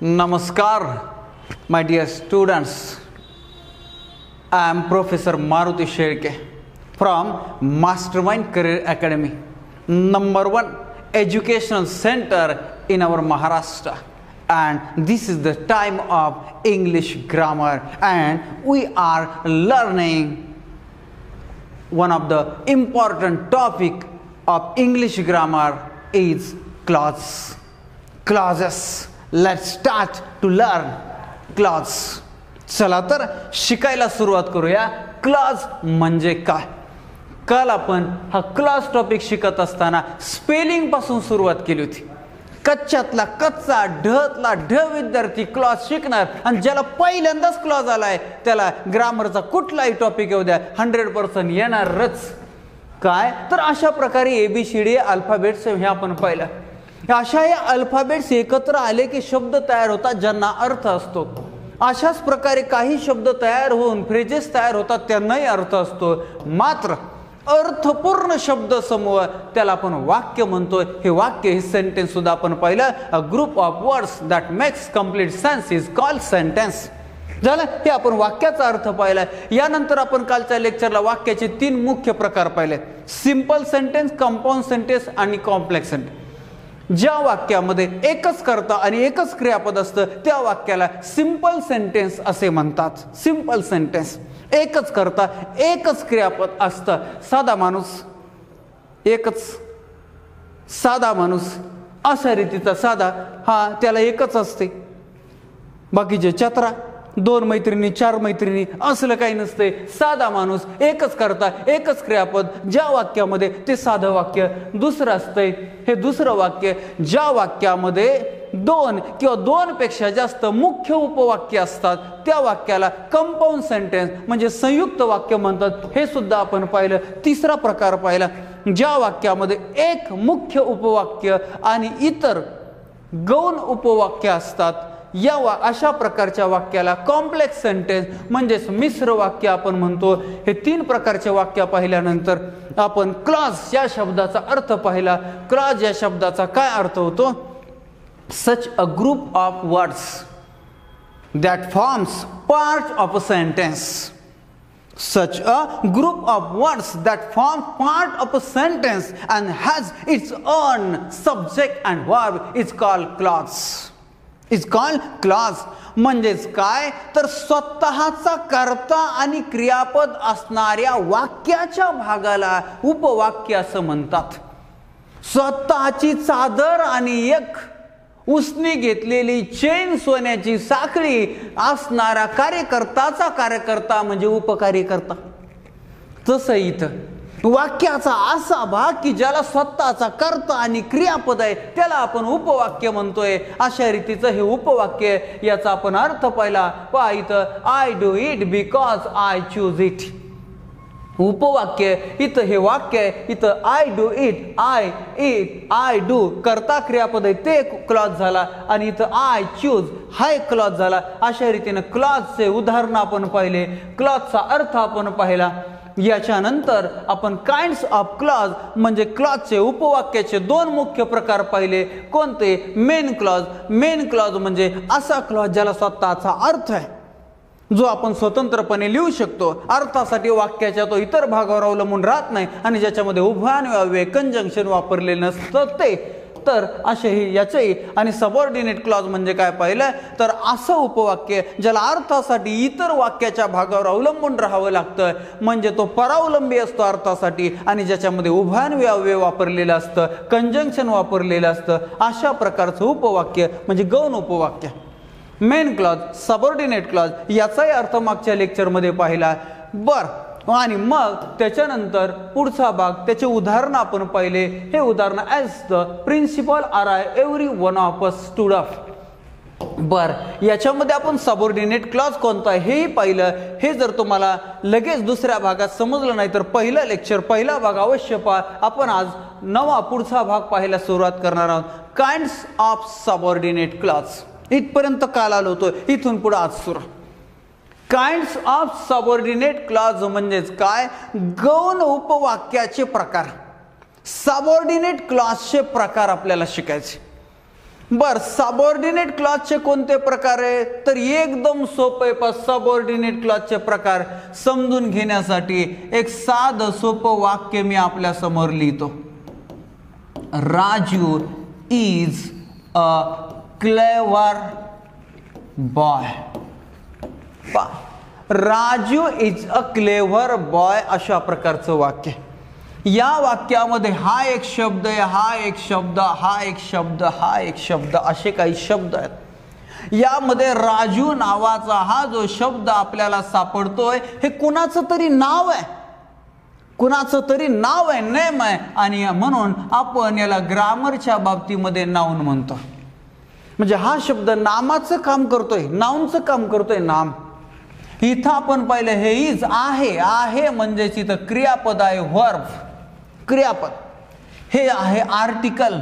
Namaskar, my dear students. I am Professor Maruti Sherke from Mastermind Career Academy, #1 educational center in our Maharashtra. And this is the time of English grammar, and we are learning one of the important topic of English grammar is clause. Clauses. Let's start to learn clause. चला तर शिकायला सुरुवात करूया. Clause म्हणजे काय. काल आपण हा क्लॉज टॉपिक शिकत असताना स्पेलिंग पासून सुरुवात केली होती. कच्च्यातला कच्चा ढतला ढ विद्यार्थी क्लॉज शिकणार आणि ज्याला पहिल्यांदाच क्लॉज आलाय त्याला ग्रामरचा कुठलाही टॉपिक येऊ द्या 100% येणारच. काय तर अशा प्रकारे ABCD अल्फाबेट्स हे आपण पाहिलं. अशा या अल्फाबेट्स एकत्र आले की शब्द तयार होतात ज्यांना अर्थ असतो. अशाच प्रकारे काही शब्द तयार होऊन फ्रेजेस तयार होतात त्यांनाही अर्थ असतो. मात्र अर्थपूर्ण शब्द समूह त्याला आपण वाक्य म्हणतोय. हे वाक्य हे सेंटेन्स सुद्धा आपण पाहिलं. अ group of words that makes complete sense is called sentence. झालं. हे आपण वाक्याचा अर्थ पाहिला. यानंतर आपण कालच्या लेक्चरला वाक्याचे 3 मुख्य प्रकार पाहिले. सिंपल सेंटेन्स, कंपाऊंड सेंटेन्स आणि कॉम्प्लेक्स सेंटेन्स. ज्या वाक्यामध्ये एकच कर्ता आणि एकच क्रियापद असतं त्या वाक्याला सिंपल सेंटेन्स असे म्हणतात. सिंपल सेंटेन्स एकच कर्ता एकच क्रियापद असतं. साधा माणूस एकच, साधा माणूस अशा रीतीचा साधा हा त्याला एकच असते. बाकीचे चत्रा 2 मैत्रिणी 4 मैत्रिणी असलं काही नसते. साधा माणूस एकच करता एकच क्रियापद ज्या वाक्यामध्ये ते साधं वाक्य. दुसरं असतंय हे दुसरं वाक्य ज्या वाक्यामध्ये 2 किंवा 2 पेक्षा जास्त मुख्य उपवाक्य असतात त्या वाक्याला कंपाऊंड सेंटेन्स म्हणजे संयुक्त वाक्य म्हणतात. हे सुद्धा आपण पाहिलं. तिसरा प्रकार पाहिला ज्या वाक्यामध्ये एक मुख्य उपवाक्य आणि इतर गौण उपवाक्य असतात. अशा प्रकारच्या वाक्याला कॉम्प्लेक्स सेंटेन्स म्हणजेच मिश्र वाक्य आपण म्हणतो. हे 3 प्रकारचे वाक्य पाहिल्यानंतर आपण क्लॉज या शब्दाचा अर्थ पाहिला. क्लॉज या शब्दाचा काय अर्थ होतो. Such a group of words that forms part of a sentence. Such a group of words that form part of a sentence and has its own subject and verb is called clause. Is called clause. म्हणजेच काय तर स्वतःचा कर्ता आणि क्रियापद असणाऱ्या वाक्याच्या भागाला उपवाक्य असं म्हणतात. स्वतःची चादर आणि एक उसनी घेतलेली चेन सोन्याची साखळी असणारा कार्यकर्ताचा कार्यकर्ता म्हणजे उपकार्यकर्ता. तसं इथं वाक्याचा असा भाग की ज्याला स्वतःचा कर्ता आणि क्रियापद आहे त्याला आपण उपवाक्य म्हणतोय. अशा रीतीचं हे उपवाक्य. याचा आपण अर्थ पाहिला. पहा इथं I do it because I choose it. उपवाक्य इथं हे वाक्य आहे. इथं I do it, I it, I do कर्ता क्रियापद आहे ते क्लॉज झाला आणि इथं आय चूज हा एक क्लॉज झाला. अशा रीतीने क्लॉजचे उदाहरण आपण पाहिले. क्लॉजचा अर्थ आपण पाहिला. याच्यानंतर आपण काइंड्स ऑफ क्लॉज म्हणजे क्लॉजचे उपवाक्याचे 2 मुख्य प्रकार पाहिले. कोणते. Main clause. मेन क्लॉज म्हणजे असा क्लॉज ज्याला स्वतःचा अर्थ आहे जो आपण स्वतंत्रपणे लिहू शकतो. अर्थासाठी वाक्याच्या तो इतर भागावर अवलंबून राहत नाही आणि ज्याच्यामध्ये उभयान्वय कंजंक्शन वापरलेलं नसतं ते. तर असेही याचेही. आणि सबऑर्डिनेट क्लॉज म्हणजे काय पाहिलं तर असं उपवाक्य ज्याला अर्थासाठी इतर वाक्याच्या भागावर अवलंबून राहावं लागतं म्हणजे तो परावलंबी असतो अर्थासाठी आणि ज्याच्यामध्ये उभयान्वय वापरलेलं असतं, कंजंक्शन वापरलेलं असतं. अशा प्रकारचं उपवाक्य म्हणजे गौण उपवाक्य. मेन क्लॉज, सबऑर्डिनेट क्लॉज याचाही अर्थ मागच्या लेक्चरमध्ये पाहिला. आणि मग त्याच्यानंतर पुढचा भाग त्याचे उदाहरण आपण पाहिले. हे उदाहरण as the principal arrived every one of us stood up. याच्यामध्ये आपण सबऑर्डिनेट क्लॉज कोणता हेही पाहिलं. हे जर तुम्हाला लगेच दुसऱ्या भागात समजलं नाही तर पहिलं लेक्चर पहिला भाग अवश्य पहा. आपण आज पुढचा भाग पाहायला सुरुवात करणार आहोत. Kinds of subordinate clause. इथपर्यंत काल आलो होतो. इथून पुढे आज सुरू. काइंड्स ऑफ सबऑर्डिनेट क्लॉज म्हणजेच काय गौण उपवाक्याचे प्रकार. सबऑर्डिनेट क्लॉजचे प्रकार आपल्याला शिकायचे. बर, सबऑर्डिनेट क्लॉजचे कोणते प्रकार आहे? तर एकदम सोपे. सबऑर्डिनेट क्लॉजचे प्रकार समजून घेण्यासाठी एक साधं सोपं वाक्य मी आपल्या समोर लिहितो. Raju is a clever boy. Raju is a clever boy अशा प्रकारचं वाक्य. या वाक्यामध्ये हा एक शब्द आहे, हा एक शब्द, हा एक शब्द, हा एक शब्द, असे काही शब्द आहेत. यामध्ये राजू नावाचा हा जो शब्द आपल्याला सापडतोय हे कुणाचं तरी नाव आहे, कुणाचं तरी नाव आहे, नेम आहे. आणि म्हणून आपण याला ग्रामरच्या बाबतीमध्ये नाउन म्हणतो. म्हणजे हा शब्द नामाचं काम करतोय, नाउनचं काम करतोय, नाम. इथं आपण पाहिलं हे इज आहे. आहे म्हणजे इथं क्रियापद आहे, वर्ब, क्रियापद. हे आहे आर्टिकल.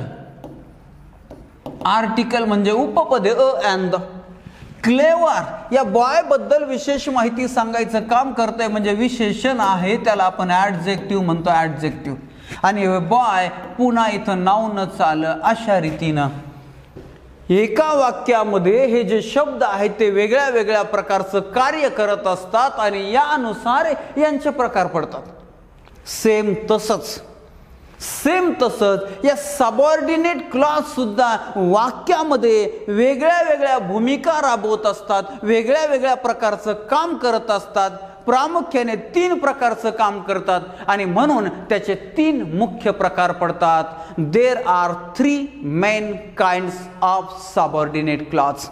आर्टिकल म्हणजे उपपदे अ अँड द. क्लेवर या बॉय बद्दल विशेष माहिती सांगायचं काम करतंय म्हणजे विशेषण आहे, त्याला आपण ऍडजेक्टिव्ह म्हणतो, ऍडजेक्टिव्ह. आणि बॉय पुन्हा इथं नाउनच आलं. अशा रीतीनं एका वाक्यामध्ये हे जे शब्द आहेत ते वेगळ्या वेगळ्या प्रकारचं कार्य करत असतात आणि यानुसार यांचे प्रकार पडतात. सेम तसंच या सबऑर्डिनेट क्लॉज सुद्धा वाक्यामध्ये वेगळ्या वेगळ्या भूमिका राबवत असतात, वेगळ्या वेगळ्या प्रकारचं काम करत असतात. प्रामुख्याने 3 प्रकारचं काम करतात आणि म्हणून त्याचे 3 मुख्य प्रकार पडतात. There are 3 main kinds of subordinate clause.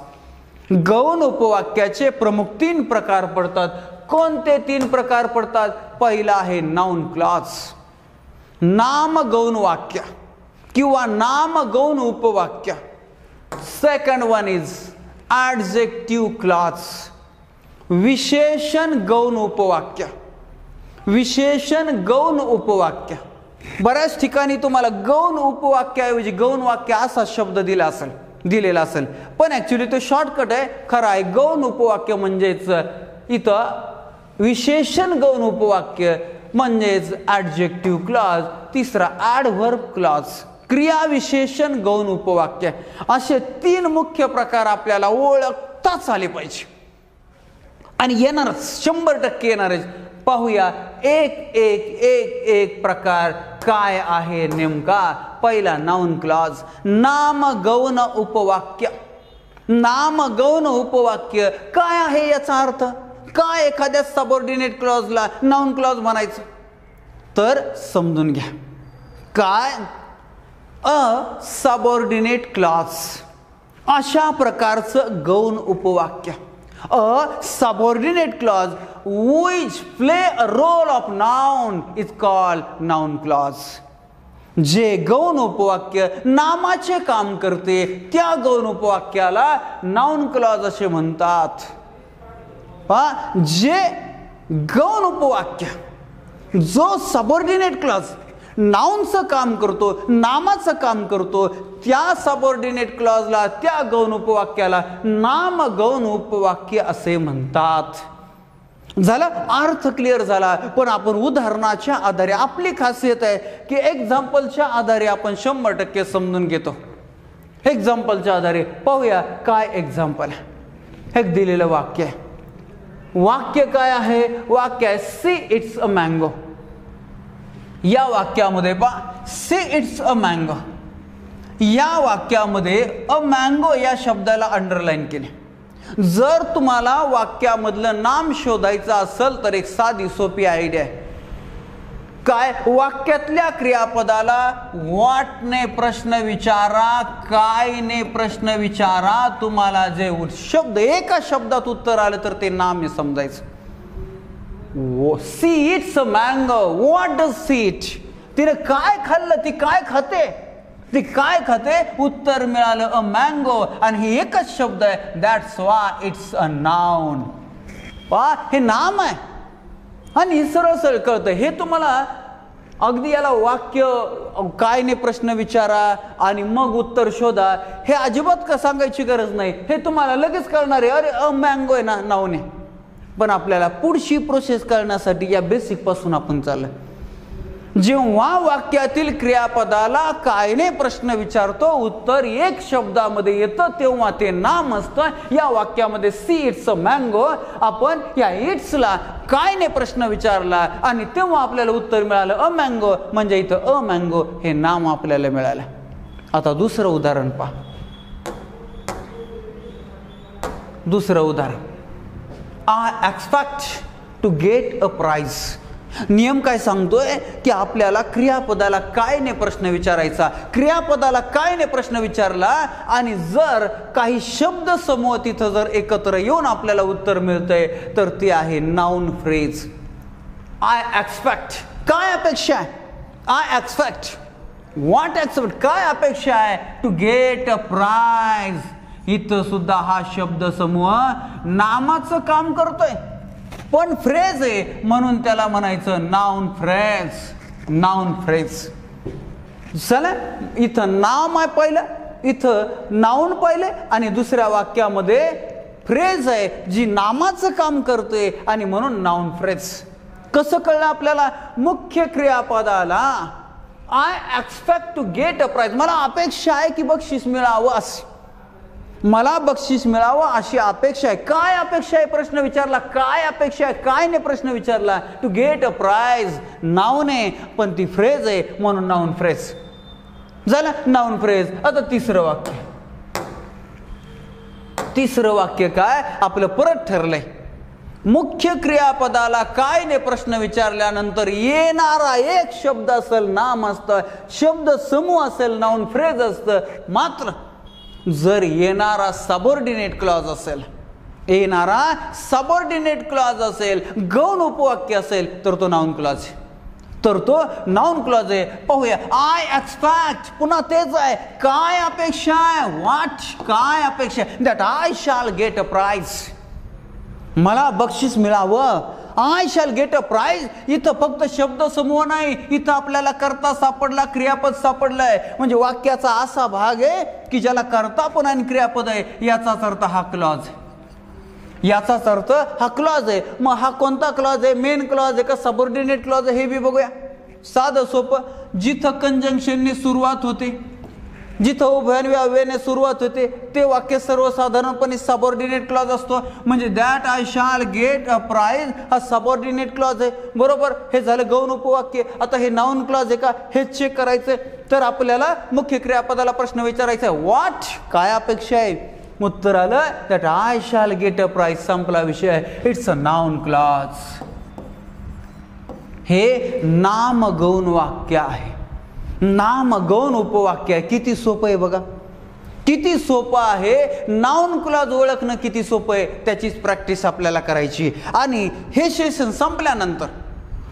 गौण उपवाक्याचे प्रमुख 3 प्रकार पडतात. कोणते 3 प्रकार पडतात? पहिला आहे नाउन क्लॉज, नाम गौण वाक्य किंवा नाम गौण उपवाक्य. Second one is adjective clause, विशेषण गौण उपवाक्य. विशेषण गौण उपवाक्य. बऱ्याच ठिकाणी तुम्हाला गौण उपवाक्याऐवजी गौण वाक्य असा शब्द दिलेला असेल, पण ऍक्च्युली तो शॉर्टकट आहे. खरं आहे गौण उपवाक्य म्हणजेच इथं विशेषण गौण उपवाक्य म्हणजेच ऍडजेक्टिव्ह क्लॉज. तिसरा ऍडव्हर्ब क्लॉज, क्रिया विशेषण गौण उपवाक्य. असे 3 मुख्य प्रकार आपल्याला ओळखताच आले पाहिजे आणि येणारच, 100% येणारच. पाहूया एक एक एक एक प्रकार काय आहे नेमका. पहिला नाउन क्लॉज, नाम गौण उपवाक्य. नाम गौण उपवाक्य काय आहे याचा अर्थ काय? एखाद्या सबऑर्डिनेट क्लॉजला नाउन क्लॉज म्हणायचं तर समजून घ्या. काय? अ सबऑर्डिनेट क्लॉज अशा प्रकारचं गौण उपवाक्य. A subordinate clause which play a role of noun is called noun clause. जे गौण उपवाक्य नामाचे काम करते त्या गौण उपवाक्याला नाउन क्लॉज असे म्हणतात. जे गौण उपवाक्य जो सबऑर्डिनेट क्लॉज नाउनचं काम करतो, नामाचं काम करतो, त्या सबऑर्डिनेट क्लॉजला, त्या गौण उपवाक्याला नाम गौण उपवाक्य असे म्हणतात. झालं, अर्थ क्लिअर झाला. पण आपण उदाहरणाच्या आधारे, आपली खासियत आहे की एक्झाम्पलच्या आधारे आपण 100% समजून घेतो. एक्झाम्पलच्या आधारे पाहूया काय एक्झाम्पल आहे. एक दिलेलं वाक्य आहे. वाक्य काय आहे? वाक्य आहे सी इट्स अ मँगो. या वाक्यामध्ये पहा सी इट्स अ मँगो. या वाक्यामध्ये अ मँगो या शब्दाला अंडरलाईन केले. जर तुम्हाला वाक्यामधलं नाम शोधायचं असेल तर एक साधी सोपी आयडिया आहे. काय? वाक्यातल्या क्रियापदाला व्हॉट ने प्रश्न विचारा, काय ने प्रश्न विचारा. तुम्हाला जे शब्द एका शब्दात उत्तर आलं तर ते नाम समजायचं. See it's a mango. What does see it? तिने काय खाल्लं? ती काय खाते? ती काय खाते? उत्तर मिळालं अ मँगो. आणि हे एकच शब्द आहे. That's why it's a noun. पहा हे नाम आहे आणि सरळ सरळ कळतं. हे तुम्हाला अगदी याला वाक्य काय ने प्रश्न विचारा आणि मग उत्तर शोधा हे अजिबात का सांगायची गरज नाही. हे तुम्हाला लगेच कळणार आहे. अरे अ मँगो आहे ना, नाउन आहे. पण आपल्याला पुढची प्रोसेस करण्यासाठी या बेसिक पासून आपण चाललोय. जेव्हा वाक्यातील क्रियापदाला कायने प्रश्न विचारतो, उत्तर एक शब्दामध्ये येतं, तेव्हा ते नाम असतं. या वाक्यामध्ये सी इट्स अ मँगो, आपण या इट्सला कायने प्रश्न विचारला आणि तेव्हा आपल्याला उत्तर मिळालं अ मँगो, म्हणजे इथं अ मँगो हे नाम आपल्याला मिळालं. आता दुसरं उदाहरण पहा. दुसरं उदाहरण, I expect to get a prize. नियम काय सांगतोय की आपल्याला क्रियापदाला कायने प्रश्न विचारायचा. क्रियापदाला कायने प्रश्न विचारला आणि जर काही शब्द समूह तिथं जर एकत्र येऊन आपल्याला उत्तर मिळतंय तर ते आहे नाउन फ्रेज. आय एक्सपेक्ट, काय अपेक्षा आहे? आय एक्सपेक्ट, व्हॉट एक्सपेक्ट, काय अपेक्षा आहे? To get a prize. इथं सुद्धा हा शब्द समूह नामाचं काम करतोय पण फ्रेज आहे म्हणून त्याला म्हणायचं नाउन फ्रेज. Noun phrase. चला, इथं नाम आहे पहिलं, इथं नाउन पहिले आणि दुसऱ्या वाक्यामध्ये फ्रेज आहे जी नामाचं काम करते आणि म्हणून नाउन फ्रेज. कसं कळलं आपल्याला? मुख्य क्रियापदाला I expect to get a prize, मला अपेक्षा आहे की बक्षीस मिळावं, असं मला बक्षीस मिळावं अशी अपेक्षा आहे. काय अपेक्षा आहे प्रश्न विचारला, काय अपेक्षा आहे, काय ने प्रश्न विचारला. To get a prize noun आहे पण ती फ्रेज आहे म्हणून नाउन फ्रेज झालं. Noun phrase. आता तिसरं वाक्य. तिसरं वाक्य काय आपलं परत ठरलंय. मुख्य क्रियापदाला काय ने प्रश्न विचारल्यानंतर येणारा एक शब्द असेल नाम असतं, शब्द समूह असेल नाउन फ्रेज असतं. मात्र जर येणारा सबऑर्डिनेट क्लॉज असेल, येणारा सबऑर्डिनेट क्लॉज असेल, गौण उपवाक्य असेल तर तो नाउन क्लॉज आहे. तर तो नाउन क्लॉज आहे. पाहूया. आय एक्सपेक्ट, पुन्हा तेच आहे. काय अपेक्षा आहे? व्हॉट, काय अपेक्षा? That I shall gate a prize, मला बक्षीस मिळावं. I shall gate a prize. इथं फक्त शब्द समूह नाही, इथं आपल्याला कर्ता सापडला, क्रियापद सापडलंय. म्हणजे वाक्याचा असा भाग आहे की ज्याला कर्ता पण आणि क्रियापद आहे. याचाच अर्थ हा क्लॉज आहे. याचाच अर्थ हा क्लॉज आहे. मग हा कोणता क्लॉज आहे? मेन क्लॉज आहे का सबऑर्डिनेट क्लॉज आहे हे बी बघूया. साधं सोपं. जिथं कंजंक्शनने सुरुवात होते, जिथं उभयन्व्याव्याने सुरुवात होते ते वाक्य सर्वसाधारणपणे सबऑर्डिनेट क्लॉज असतो. म्हणजे that I shall gate a price हा सबऑर्डिनेट क्लॉज आहे. बरोबर. हे झालं गौण उपवाक्य. आता हे नाउन क्लॉज आहे का हे चेक करायचं. तर आपल्याला मुख्य क्रियापदाला प्रश्न विचारायचा आहे व्हॉट, काय अपेक्षा आहे? उत्तर आलं that I shall gate a price. संपला विषय. It's a noun clause. हे नाम गौण वाक्य आहे. नाम गौण उपवाक्य आहे. किती सोपं आहे बघा, किती सोपं आहे. नाउन क्लॉज ओळखणं किती सोपं आहे, त्याचीच प्रॅक्टिस आपल्याला करायची. आणि हे सेशन संपल्यानंतर,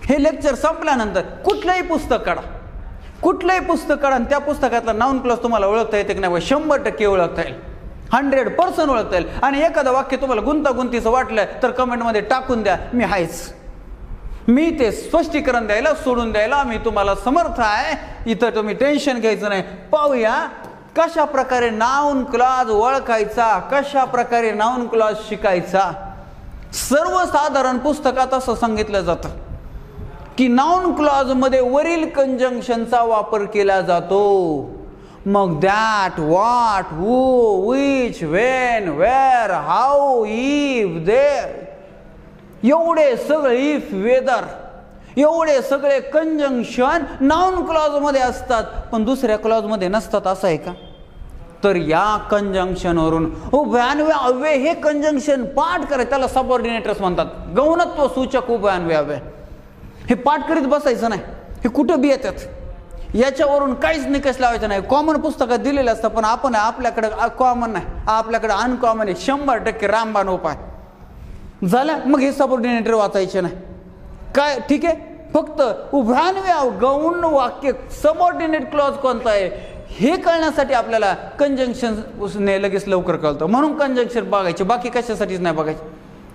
हे लेक्चर संपल्यानंतर कुठलंही पुस्तक काढा, कुठलंही पुस्तक काढा आणि त्या पुस्तकातला नाउन क्लॉज तुम्हाला ओळखता येते की नाही? 100% ओळखता येईल, 100% ओळखता येईल. आणि एखादं वाक्य तुम्हाला गुंतागुंतीचं वाटलं तर कमेंटमध्ये टाकून द्या, मी आहेच. मी ते स्पष्टीकरण द्यायला, सोडून द्यायला मी तुम्हाला समर्थ आहे. इथं तुम्ही टेन्शन घ्यायचं नाही. पाहूया कशा प्रकारे नाउन क्लॉज ओळखायचा, कशा प्रकारे नाउन क्लॉज शिकायचा. सर्वसाधारण पुस्तकात असं सांगितलं जातं की नाउन क्लॉज मध्ये वरील कंजंक्शनचा वापर केला जातो. मग that, what, who, which, when, where, how, if, there, एवढे सगळे, इफ, वेदर, एवढे सगळे कंजंक्शन नाउन क्लॉज मध्ये असतात पण दुसऱ्या क्लॉज मध्ये नसतात. असं आहे का? तर या कंजंक्शन वरून उभयान्वय अव्यय हे कंजंक्शन पाठ करायचं, त्याला सबऑर्डिनेटर्स म्हणतात. गौणत्व सूचक उभयान्वय अव्यय हे पाठ करीत बसायचं नाही. हे कुठं बी येतात, याच्यावरून काहीच निकष लावायचं नाही. कॉमन पुस्तकात दिलेलं असतं पण आपण आपल्याकडे कॉमन नाही, आपल्याकडे अनकॉमन आहे. 100% रामबाण उपाय झालं. मग हे सबऑर्डिनेटर वाचायचे नाही काय? ठीक आहे. फक्त उभयान्वय गौण वाक्य सबऑर्डिनेट क्लॉज कोणता आहे हे कळण्यासाठी आपल्याला कंजंक्शन ने लगेच लवकर कळतं, म्हणून कंजंक्शन बघायचे, बाकी कशासाठीच नाही बघायचे.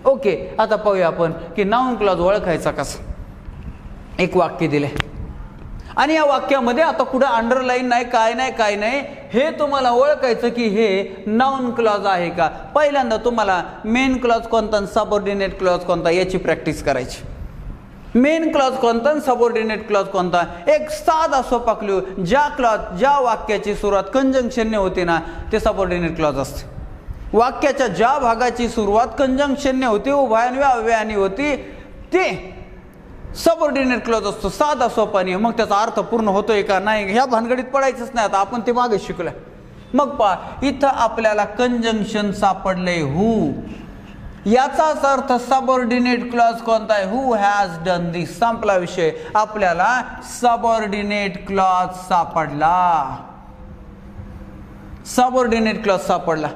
ओके. आता पाहूया आपण की नाउन क्लॉज ओळखायचा कसा. एक वाक्य दिले आणि या वाक्यामध्ये आता कुठं अंडरलाईन नाही, काय नाही, काय नाही. हे तुम्हाला ओळखायचं की हे नाउन क्लॉज आहे का. पहिल्यांदा तुम्हाला मेन क्लॉज कोणता आणि सबऑर्डिनेट क्लॉज कोणता याची प्रॅक्टिस करायची. मेन क्लॉज कोणता आणि सबऑर्डिनेट क्लॉज कोणता? एक साधा सोपा क्लू, ज्या वाक्याची सुरुवात कंजंक्शनने होते ना ते सबऑर्डिनेट क्लॉज असते. वाक्याच्या ज्या भागाची सुरुवात कंजंक्शनने होती, उभयान्वी अव्ययाने होती, ते सबऑर्डिनेट क्लॉज असतो. साधा सोपा नाही. मग त्याचा अर्थ पूर्ण होतोय का नाही ह्या भानगडीत पडायचंच नाही. आता आपण ते मागे शिकलोय. मग पहा इथं आपल्याला कंजंक्शन सापडलंय हू. याचाच अर्थ सबऑर्डिनेट क्लॉज कोणता आहे? Who has done this. संपला विषय. आपल्याला सबऑर्डिनेट क्लॉज सापडला. सबऑर्डिनेट क्लॉज सापडला.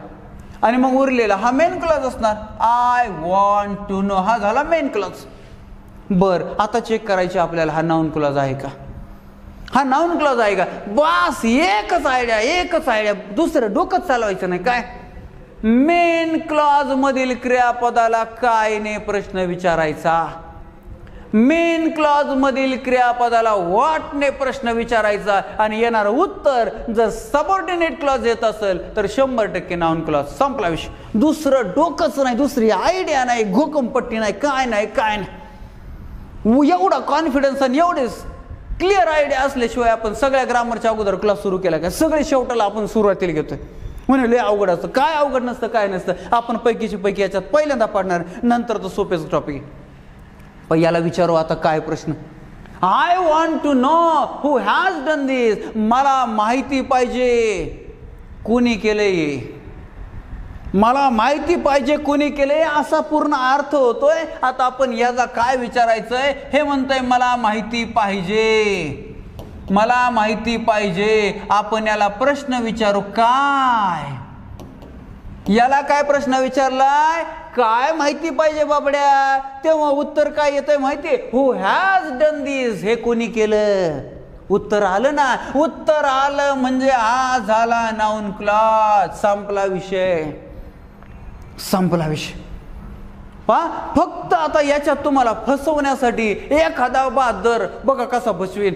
आणि मग उरलेला हा मेन क्लॉज असणार. I want to know. हा झाला मेन क्लॉज. बर आता चेक करायचे आपल्याला हा नाउन क्लॉज आहे का? हा नाउन क्लॉज आहे का? बस एकच आयडिया, दुसरं डोकंच चालवायचं नाही. काय? मेन क्लॉज मधील क्रियापदाला काय ने प्रश्न विचारायचा. मेन क्लॉज मधील क्रियापदाला व्हॉट ने प्रश्न विचारायचा. आणि येणारं उत्तर जर सबऑर्डिनेट क्लॉज येत असेल तर 100% नाउन क्लॉज. संपला विषय. दुसरं डोकंच नाही, दुसरी आयडिया नाही, घोकमपट्टी नाही, काय नाही. एवढा कॉन्फिडन्स आणि एवढेच क्लिअर आयडिया असल्याशिवाय आपण सगळ्या ग्रामरच्या अगोदर क्लास सुरू केला का? सगळे शेवटाला आपण सुरुवातीला घेतोय. म्हणजे लय अवघड असतं. काय अवघड नसतं, काय नसतं. आपण पैकी याच्यात पहिल्यांदा पाडणार, नंतर तो सोपेच टॉपिक. पण याला विचारू आता काय प्रश्न? I want to know who has done this. मला माहिती पाहिजे कोणी केलंय. मला माहिती पाहिजे कोणी केले असा पूर्ण अर्थ होतोय. आता आपण याचा काय विचारायचंय? हे म्हणतोय मला माहिती पाहिजे. मला माहिती पाहिजे. आपण याला प्रश्न विचारू. काय? याला काय प्रश्न विचारलाय? काय माहिती पाहिजे बाबड्या? तेव्हा उत्तर काय येतंय माहिती? हू हॅज डन दिस. हे कोणी केलं? उत्तर आलं ना. उत्तर आलं म्हणजे हा झाला नाउन क्लॉज. संपला विषय. फक्त आता याच्यात तुम्हाला फसवण्यासाठी एखादा बहादर बघा कसा फसवेल.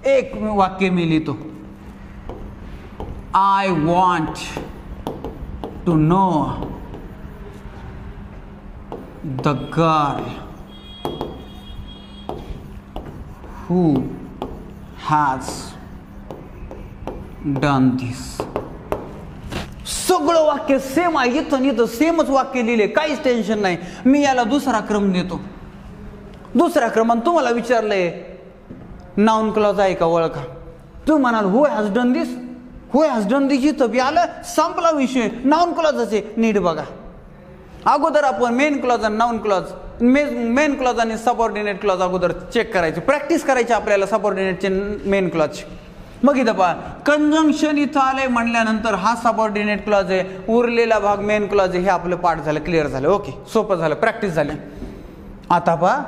एक वाक्य मी लिहितो. I want to know the girl who has done this. सगळं वाक्य सेम आहे. इथं सेमच वाक्य लिहिले, काहीच टेन्शन नाही. मी याला दुसरा क्रम देतो. दुसऱ्या क्रमाने तुम्हाला विचारलंय नाउन क्लॉज आहे का ओळखा. तू म्हणाल who has done this. Who has done this इथं बी आलं. संपला विषय. नाउन क्लॉज आहे. नीट बघा. अगोदर आपण मेन क्लॉज आणि नाउन क्लॉज, मेन क्लॉज आणि सबऑर्डिनेट क्लॉज अगोदर चेक करायचे, प्रॅक्टिस करायची आपल्याला सबऑर्डिनेटचे मेन क्लॉज. मग इथं पहा कंजंक्शन इथं आलंय म्हणल्यानंतर हा सबऑर्डिनेट क्लॉज आहे. उरलेला भाग मेन क्लॉज आहे. हे आपलं पाठ झालं, क्लिअर झालं. ओके, सोपं झालं, प्रॅक्टिस झाली. आता पहा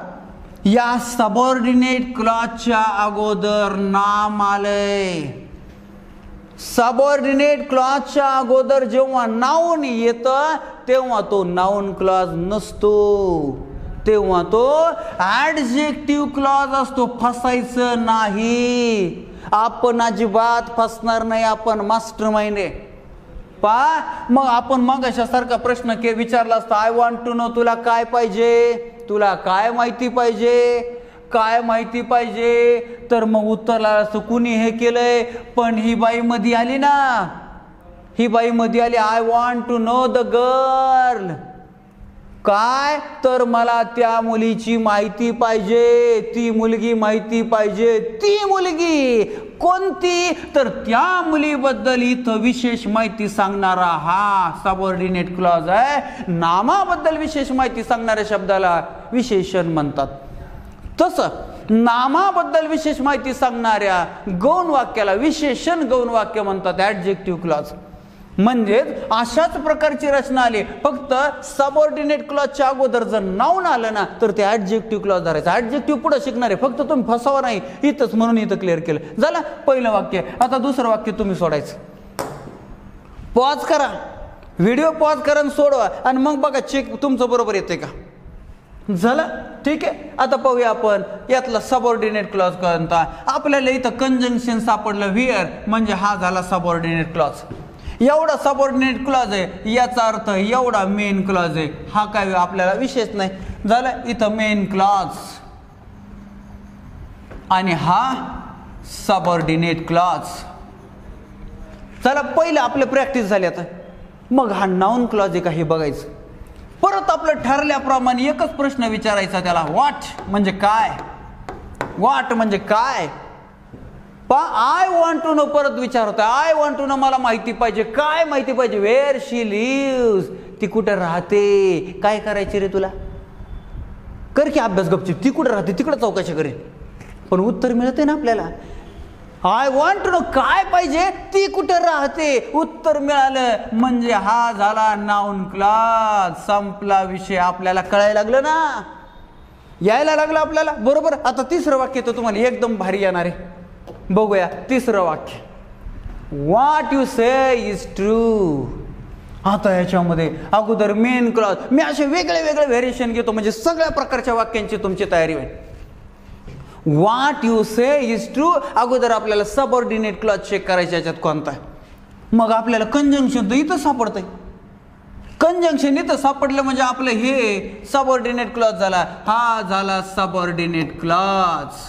या सबऑर्डिनेट क्लॉजच्या अगोदर नाम आलंय. सबऑर्डिनेट क्लॉजच्या अगोदर जेव्हा नाउन येतं तेव्हा तो नाउन क्लॉज नसतो. तेव्हा तो ऍडजेक्टिव्ह क्लॉज असतो. फसायचं नाही. आपण अजिबात फसणार नाही. आपण मास्टर माइंड आहे. पहा मग आपण मग अशासारखा प्रश्न विचारला असता. I want to know. तुला काय पाहिजे? तुला काय माहिती पाहिजे? काय माहिती पाहिजे? तर मग उत्तरला असतं कुणी हे केलंय. पण ही बाई मध्ये आली ना. ही बाई मध्ये आली. I want to know the girl. काय? तर मला त्या मुलीची माहिती पाहिजे. ती मुलगी माहिती पाहिजे. ती मुलगी कोणती? तर त्या मुलीबद्दल इथं विशेष माहिती सांगणारा हा सबऑर्डिनेट क्लॉज आहे. नामाबद्दल विशेष माहिती सांगणाऱ्या शब्दाला विशेषण म्हणतात. तसं नामाबद्दल विशेष माहिती सांगणाऱ्या गौण वाक्याला विशेषण गौण वाक्य म्हणतात, ऍडजेक्टिव्ह क्लॉज. म्हणजेच अशाच प्रकारची रचना आली. फक्त सबऑर्डिनेट क्लॉजच्या अगोदर जर नाउन आलं ना तर ते ऍडजेक्टिव्ह क्लॉज धरायचं. ऍडजेक्टिव्ह पुढे शिकणार आहे. फक्त तुम्ही फसावा नाही इथंच, म्हणून इथं क्लिअर केलं. झालं पहिलं वाक्य. आता दुसरं वाक्य तुम्ही सोडायचं. पॉज करा, व्हिडिओ पॉज करा आणि सोडवा आणि मग बघा चेक तुमचं बरोबर येते का. झालं ठीक आहे. आता पाहूया आपण यातला सबऑर्डिनेट क्लॉज कोणता. आपल्याला इथं कंजंक्शन सापडलं व्हिअर, म्हणजे हा झाला सबऑर्डिनेट क्लॉज. एवढा सबऑर्डिनेट क्लॉज आहे याचा अर्थ एवढा मेन क्लॉज आहे. हा काय आपल्याला विशेष नाही. झालं इथं मेन क्लॉज. आणि हा सबऑर्डिनेट क्लॉज. चला पहिलं आपलं प्रॅक्टिस झाली आता. मग हा नाऊन क्लॉज आहे का हे बघायचं. परत आपलं ठरल्याप्रमाणे एकच प्रश्न विचारायचा त्याला, व्हॉट म्हणजे काय. व्हॉट म्हणजे काय. आय वॉन्ट टू नो परत विचारतोय. आय वॉन्ट टू नो मला माहिती पाहिजे. काय माहिती पाहिजे. वेअर शी लिव्स, ती कुठे राहते. काय करायची रे तुला, कर की अभ्यास गपचीप. ती कुठे राहते तिकडे चौकशी करेल. पण उत्तर मिळते ना आपल्याला. आय वॉन्ट टू नो काय पाहिजे, ती कुठे राहते. उत्तर मिळालं म्हणजे हा झाला नाऊन क्लॉज. संपला विषय. आपल्याला कळायला लागलं ना, यायला लागलं आपल्याला. बरोबर. आता तिसरं वाक्य तर तुम्हाला एकदम भारी येणार आहे. बघूया तिसरं वाक्य. What you say is true. आता याच्यामध्ये अगोदर मेन क्लॉज. मी असे वेगळे वेगळे व्हेरिएशन घेतो म्हणजे सगळ्या प्रकारच्या वाक्यांची तुमची तयारी होईल. What you say is true. अगोदर आपल्याला सबऑर्डिनेट क्लॉज चेक करायचे याच्यात कोणता आहे. मग आपल्याला कंजंक्शन तर इथं सापडतंय. कंजंक्शन इथं सापडलं म्हणजे आपलं हे सबऑर्डिनेट क्लॉज झाला. हा झाला सबऑर्डिनेट क्लॉज.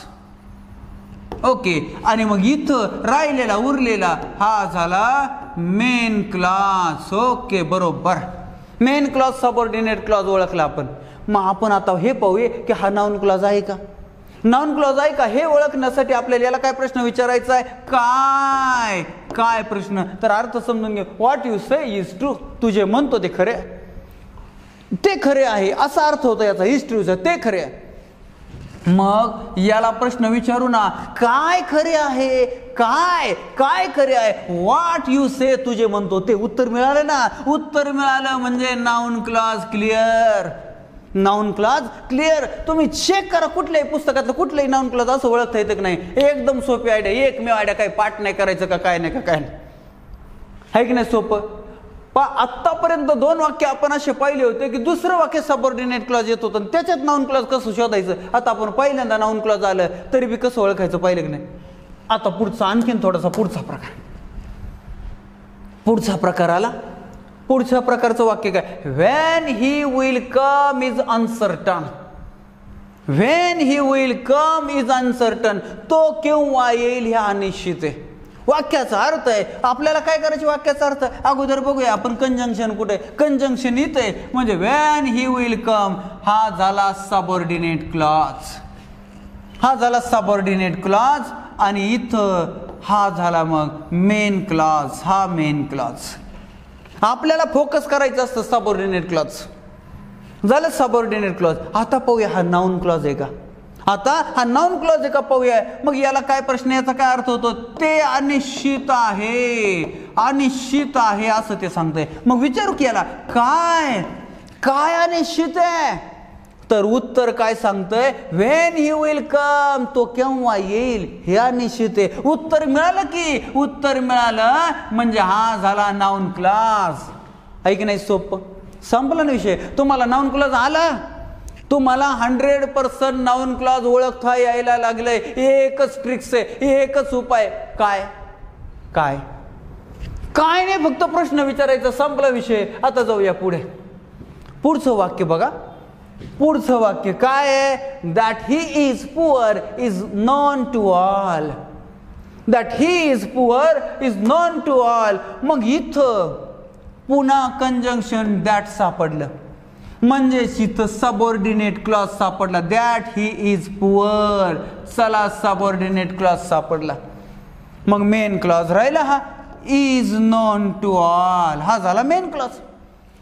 ओके. आणि मग इथं राहिलेला उरलेला हा झाला मेन क्लॉज. ओके बरोबर. मेन क्लॉज सबऑर्डिनेट क्लॉज ओळखला आपण. मग आपण आता हे पाहूया की हा नाऊन क्लॉज आहे का. नाऊन क्लॉज आहे का हे ओळखण्यासाठी आपल्याला याला काय प्रश्न विचारायचा आहे. काय काय प्रश्न. तर अर्थ समजून घे. What you say is true. तू जे म्हणतो ते खरे, ते खरे आहे असा अर्थ होतो याचा. इज ट्रूचा ते खरे आहे. मग याला प्रश्न विचारू ना, काय खरे आहे. काय काय खरे आहे. व्हॉट यू से तू जे म्हणतो ते. उत्तर मिळालं ना. उत्तर मिळालं म्हणजे noun clause clear. Noun clause clear. तुम्ही चेक करा कुठल्याही पुस्तकातलं कुठलंही नाऊन क्लॉज असं ओळखता येतं की नाही. एकदम सोपी आयडिया. एकमेव आयडिया. काही पाठ नाही करायचं का काय नाही का काय नाही. आहे की नाही सोपं. आत्तापर्यंत 2 वाक्य आपण असे पाहिले होते की दुसरं वाक्य सबऑर्डिनेट क्लॉज येत होतं त्याच्यात नाऊन क्लॉज कसं शोधायचं. आता आपण पहिल्यांदा नाऊन क्लॉज आलं तरी बी कसं ओळखायचं पाहिलं की नाही. आता पुढचा आणखीन थोडासा पुढचा प्रकार. पुढचा प्रकार आला. पुढच्या प्रकारचं वाक्य काय. When he will come is uncertain. When he will come is uncertain. तो केव्हा येईल हे अनिश्चित आहे. वाक्याचा अर्थ आहे. आपल्याला काय करायचे वाक्याचा अर्थ अगोदर बघूया आपण. कंजंक्शन कुठे. कंजंक्शन इथे म्हणजे व्हेन ही विल कम हा झाला सबऑर्डिनेट क्लॉज. हा झाला सबऑर्डिनेट क्लॉज. आणि इथं हा झाला मग मेन क्लॉज. हा मेन क्लॉज. आपल्याला फोकस करायचं असतं सबऑर्डिनेट क्लॉज. झालं सबऑर्डिनेट क्लॉज. आता पाहूया हा नाऊन क्लॉज आहे का. आता हा नाऊन क्लॉज आहे का पाहूया. मग याला काय प्रश्न याचा काय अर्थ होतो. ते अनिश्चित आहे. अनिश्चित आहे असं ते सांगतंय. मग विचारू की याला काय काय अनिश्चित आहे. तर उत्तर काय सांगतंय. When he will come. तो केव्हा येईल हे अनिश्चित आहे. उत्तर मिळालं की. उत्तर मिळालं म्हणजे हा झाला नाऊन क्लॉज. आहे की नाही सोपं. संपला ना विषय. तुम्हाला नाऊन क्लॉज आला. तुम्हाला 100% नाऊन क्लॉज ओळखता यायला लागलंय. एकच ट्रिक्स आहे. एकच उपाय. काय काय काय नाही. फक्त प्रश्न विचारायचा. संपला विषय. आता जाऊया पुढे. पुढचं वाक्य बघा. पुढचं वाक्य काय आहे. That he is poor is known to all. That he is poor is known to all. मग इथं पुन्हा कंजंक्शन दॅट सापडलं म्हणजे इथं सबऑर्डिनेट क्लॉज सापडला. That he is poor. चला सबऑर्डिनेट क्लॉज सापडला. मग मेन क्लॉज राहिला हा इज नोन टू ऑल. हा झाला मेन क्लॉज.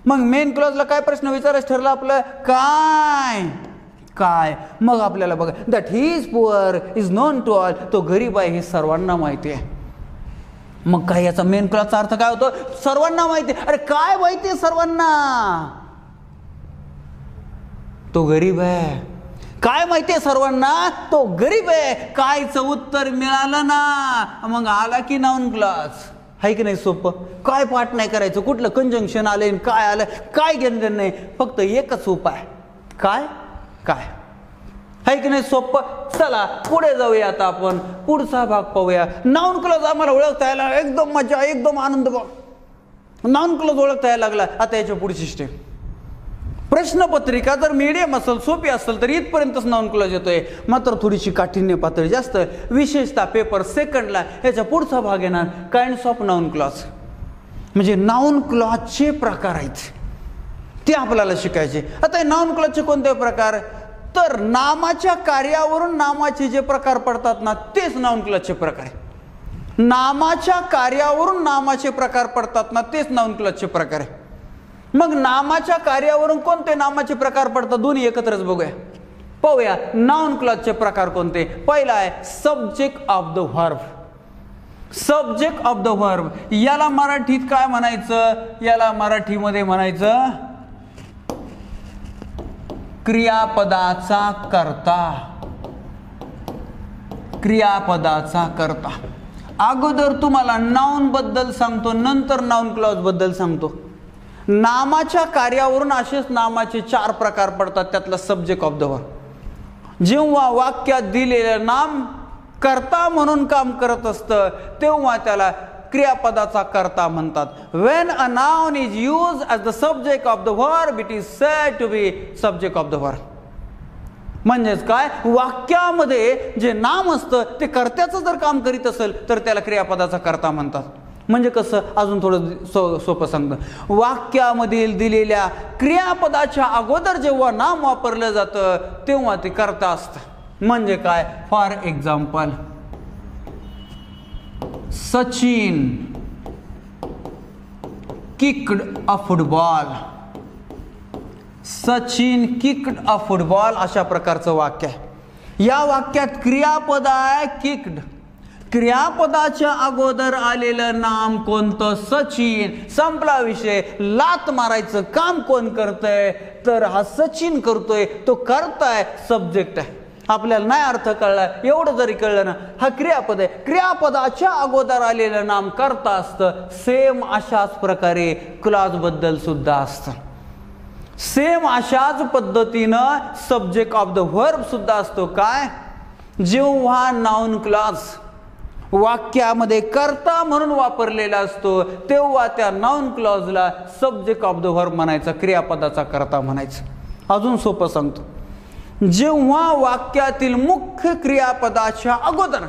मग मेन क्लॉजला काय प्रश्न विचारायचं ठरलं आपलं. काय काय. मग आपल्याला बघा that he is poor is known to all. तो गरीब आहे हे सर्वांना माहिती आहे. मग काय याचा मेन क्लॉजचा अर्थ काय होतो. सर्वांना माहिती आहे. अरे काय माहिती आहे सर्वांना. तो गरीब आहे. काय माहिती आहे सर्वांना. तो गरीब आहे. कायचं उत्तर मिळालं ना. मग आला की नाऊन क्लॉज. आहे की नाही सोपं. काय पाठ नाही करायचं. कुठलं कंजंक्शन आलंय काय आलं काय घेणं नाही. फक्त एकच उपाय. काय काय. आहे की नाही सोपं. चला पुढे जाऊया. आता आपण पुढचा भाग पाहूया. नाऊन क्लॉज आम्हाला ओळखता यायला एकदम मजा एकदम आनंद. नाऊन क्लॉज ओळखता यायला लागला. आता याच्या पुढची स्टेप. प्रश्नपत्रिका जर मीडियम असेल, सोपी असेल तर इथपर्यंतच नाउन क्लॉज येतोय. मात्र थोडीशी काठिण्य पातळी जास्त, विशेषतः पेपर सेकंडला याच्या पुढचा भाग येणार काइंड्स ऑफ नाउन क्लॉज, म्हणजे नाउन क्लॉजचे प्रकार आहेत ते आपल्याला शिकायचे. आता नाउन क्लॉजचे कोणते प्रकार, तर नामाच्या कार्यावरून नामाचे जे प्रकार पडतात ना तेच नाउन क्लॉजचे प्रकार आहे. नामाच्या कार्यावरून नामाचे प्रकार पडतात ना तेच नाउन क्लॉजचे प्रकार आहे. मग नामाच्या कार्यावरून कोणते नामाचे प्रकार पडतात, दोन्ही एकत्रच बघूया. पाहूया नाउन क्लॉजचे प्रकार कोणते. पहिला आहे subject of the verb. Subject of the verb याला मराठीत काय म्हणायचं, याला मराठीमध्ये म्हणायचं क्रियापदाचा कर्ता. क्रियापदाचा कर्ता. अगोदर तुम्हाला नाउन बद्दल सांगतो, नंतर नाउन क्लॉज बद्दल सांगतो. नामाच्या कार्यावरून असेच नामाचे 4 प्रकार पडतात. त्यातला सब्जेक्ट ऑफ द वर्ब, जेव्हा वाक्यात दिलेलं नाम कर्ता म्हणून काम करत असतं तेव्हा त्याला क्रियापदाचा कर्ता म्हणतात. When a noun is used as the subject of the verb it is said to be subject of the verb. म्हणजेच काय, वाक्यामध्ये जे नाम असतं ते कर्त्याचं जर काम करीत असेल तर त्याला क्रियापदाचा कर्ता म्हणतात. म्हणजे कसं, अजून थोडं सोपं सांगतं. वाक्यामधील दिलेल्या क्रियापदाच्या अगोदर जेव्हा नाम वापरलं जातं तेव्हा ते कर्ता असतं. म्हणजे काय, for example Sachin kicked a football. Sachin kicked a football अशा प्रकारचं वाक्य आहे. या वाक्यात क्रियापद आहे किक्ड. क्रियापदाच्या अगोदर आलेलं नाम कोणतं, सचिन. संपला विषय. लात मारायचं काम कोण करतंय, तर हा सचिन करतोय, तो करताय, सब्जेक्ट आहे. आपल्याला नाही अर्थ कळला, एवढं जरी कळलं ना, हा क्रियापद आहे. क्रियापदाच्या अगोदर आलेलं नाम कर्ता असतं. सेम अशाच प्रकारे क्लॉज बद्दल सुद्धा असतं. सेम अशाच पद्धतीनं सब्जेक्ट ऑफ द व्हर्ब सुद्धा असतो. काय, जेव्हा नाउन क्लॉज वाक्यामध्ये कर्ता म्हणून वापरलेला असतो तेव्हा त्या नाउन क्लॉजला सब्जेक्ट ऑफ द व्हर्ब म्हणायचं, क्रियापदाचा कर्ता म्हणायचं. अजून सोपं सांगतो. जेव्हा वाक्यातील मुख्य क्रियापदाच्या अगोदर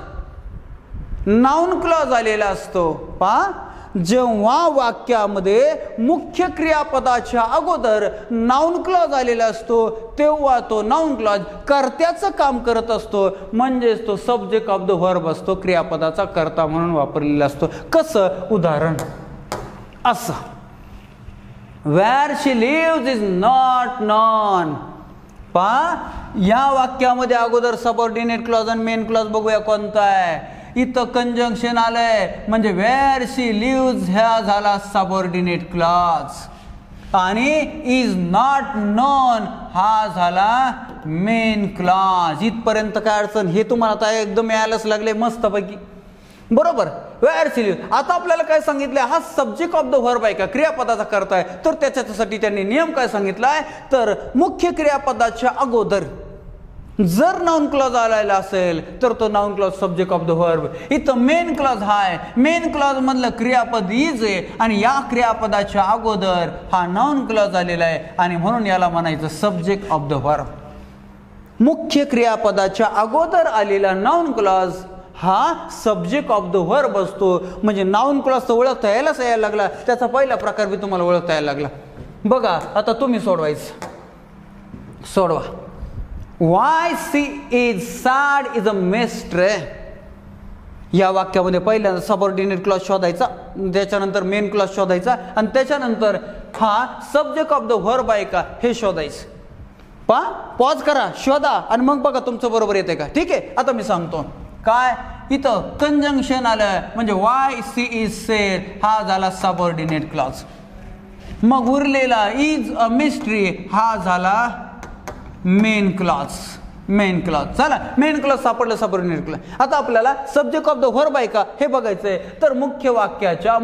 नाउन क्लॉज आलेला असतो, पहा, जेव्हा वाक्यामध्ये मुख्य क्रियापदाच्या अगोदर नाउन क्लॉज आलेला असतो तेव्हा तो नाउन क्लॉज कर्त्याचं काम करत असतो. म्हणजेच तो सब्जेक्ट ऑफ द व्हर्ब असतो, क्रियापदाचा कर्ता म्हणून वापरलेला असतो. कसं, उदाहरण असं, where she lives is not known. पहा, या वाक्यामध्ये अगोदर सबऑर्डिनेट क्लॉज आणि मेन क्लॉज बघूया कोणता आहे. इथं कंजंक्शन आलंय म्हणजे वेअर शी लिव्स ह्या झाला सबऑर्डिनेट क्लॉज आणि इज नॉट नोन हा झाला मेन क्लॉज. इथपर्यंत काय अडचण, हे तुम्हाला आता एकदम यायलाच लागले मस्तपैकी, बरोबर. Wear she lives. आता आपल्याला काय सांगितलं, हा सब्जेक्ट ऑफ द व्हर्ब आहे का, क्रियापदाचा कर्ता आहे. तर त्याच्यासाठी त्यांनी नियम काय सांगितलाय, तर मुख्य क्रियापदाच्या अगोदर जर नाउन क्लॉज आलेला असेल तर तो noun clause subject of the verb. इथं मेन क्लॉज आहे, मेन क्लॉज मधलं क्रियापद इज आहे आणि या क्रियापदाच्या अगोदर हा नाउन क्लॉज आलेला आहे आणि म्हणून याला म्हणायचं सब्जेक्ट ऑफ द व्हर्ब. मुख्य क्रियापदाच्या अगोदर आलेला नाउन क्लॉज हा सब्जेक्ट ऑफ द व्हर्ब असतो. म्हणजे नाउन क्लॉजचा ओळखता यायलाच यायला लागला, त्याचा पहिला प्रकार बी तुम्हाला ओळखता यायला लागला. बघा आता तुम्ही सोडवायचं, सोडवा. Why she is sad is a mystery. या वाक्यामध्ये पहिल्यांदा सबऑर्डिनेट क्लॉज शोधायचा, त्याच्यानंतर मेन क्लॉज शोधायचा आणि त्याच्यानंतर हा सब्जेक्ट ऑफ द व्हर्ब आहे का हे शोधायचं. पॉज करा, शोधा आणि मग बघा तुमचं बरोबर येते का. ठीक आहे, आता मी सांगतो. काय, इथं कंजंक्शन आलं म्हणजे वाय सी इज सेड हा झाला सबऑर्डिनेट क्लॉज. मग उरलेला इज अ मिस्ट्री हा झाला मेन क्लॉज. मेन क्लॉज, चला मेन क्लॉज सापडलं, सबऑर्डिनेट क्लॉज. आता आपल्याला सब्जेक्ट ऑफ द व्हर्ब आहे का हे बघायचंय. तर मुख्य वाक्याच्या